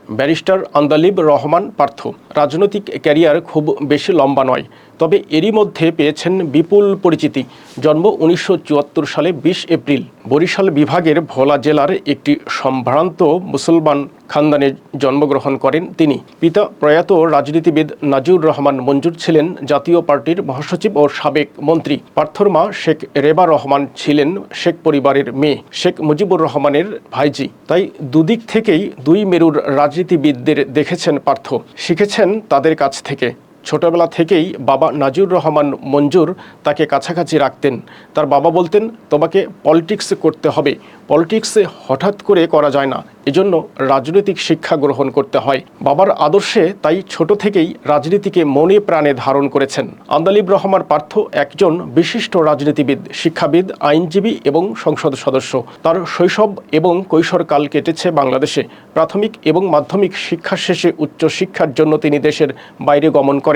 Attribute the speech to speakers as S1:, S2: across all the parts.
S1: Barrister Andalib Rahman Partha. রাজনৈতিক career খুব বেশি লম্বা নয়, তবে এরই মধ্যে পেয়েছেন বিপুল পরিচিতি। জন্ম 1974 সালে 20 এপ্রিল। বরিশাল বিভাগের ভোলা জেলার একটি সম্ভ্রান্ত মুসলমান খানদানে জন্মগ্রহণ করেন তিনি। পিতা প্রয়াত রাজনীতিবিদ নাজিউর রহমান মঞ্জুর ছিলেন জাতীয় পার্টির মহাসচিব ও সাবেক মন্ত্রী। পার্থর মা শেখ রেবা রহমান ছিলেন শেখ পরিবারের মেয়ে, শেখ মুজিবুর রহমানের ভাইঝি। তাই দুদিক থেকেই দুই মেরুর রাজনীতিবিদদের দেখেছেন পার্থ, শিখেছেন তাদের কাছ থেকে। ছোটবেলা থেকেই বাবা নাজিউর রহমান মঞ্জুর তাকে কাছাকাছি রাখতেন। তার বাবা বলতেন, তোমাকে পলিটিক্স করতে হবে, পলিটিক্স হঠাৎ করে করা যায় না, এজন্য রাজনৈতিক শিক্ষা গ্রহণ করতে হয়। বাবার আদর্শে তাই ছোট থেকেই রাজনীতিকে মনে প্রাণে ধারণ করেছেন। আন্দালিব রহমান পার্থ একজন বিশিষ্ট রাজনীতিবিদ, শিক্ষাবিদ, আইনজীবী এবং সংসদ সদস্য। তার শৈশব এবং কৈশোরকাল কেটেছে বাংলাদেশে। প্রাথমিক এবং মাধ্যমিক শিক্ষা শেষে উচ্চশিক্ষার জন্য তিনি দেশের বাইরে গমন করেন।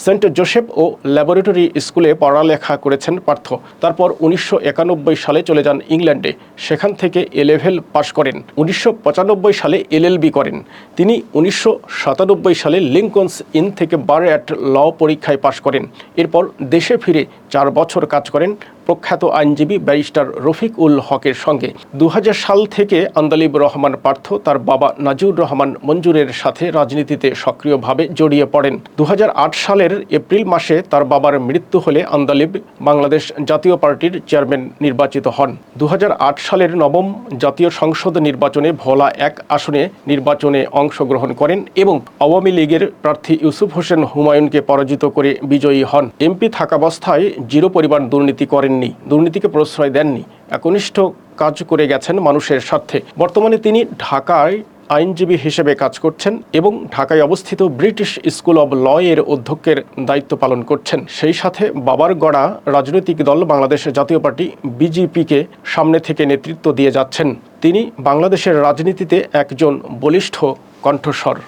S1: সেন্ট জোসেফ ও ল্যাবরেটরি স্কুলে পড়ালেখা করেছেন পার্থ। তারপর 1991 সালে চলে যান ইংল্যান্ডে। সেখান থেকে এ-লেভেল পাশ করেন। 1995 সালে এলএলবি করেন। তিনি 1997 সালে লিঙ্কনস ইন থেকে বার অ্যাট ল পরীক্ষায় পাশ করেন। এরপর দেশে ফিরে 4 বছর কাজ করেন প্রখ্যাত আইনজীবী ব্যারিস্টার রফিক উল হকের সঙ্গে। 2000 সাল থেকে আন্দালিব রহমান পার্থ তার বাবা নাজিউর রহমান মঞ্জুরের সাথে রাজনীতিতে সক্রিয়ভাবে জড়িয়ে পড়েন। 2008 সালের এপ্রিল মাসে তার বাবার মৃত্যু হলে আন্দালিব বাংলাদেশ জাতীয় পার্টির চেয়ারম্যান নির্বাচিত হন। 2008 সালের 9ম জাতীয় সংসদ নির্বাচনে ভোলা 1 আসনে নির্বাচনে অংশগ্রহণ করেন এবং আওয়ামী লীগের প্রার্থী ইউসুফ হোসেন হুমায়ুনকে পরাজিত করে বিজয়ী হন। এমপি থাকাবস্থায় জিরো পরিমাণ দুর্নীতি করেননি, দুর্নীতিকে প্রশ্রয় দেননি, একনিষ্ঠ কাজ করে গেছেন মানুষের স্বার্থে। বর্তমানে তিনি ঢাকায় আইনজীবী হিসেবে কাজ করছেন এবং ঢাকায় অবস্থিত ব্রিটিশ স্কুল অব ল এর অধ্যক্ষের দায়িত্ব পালন করছেন। সেই সাথে বাবার গড়া রাজনৈতিক দল বাংলাদেশ জাতীয় পার্টি বিজেপিকে সামনে থেকে নেতৃত্ব দিয়ে যাচ্ছেন। তিনি বাংলাদেশের রাজনীতিতে একজন বলিষ্ঠ কণ্ঠস্বর।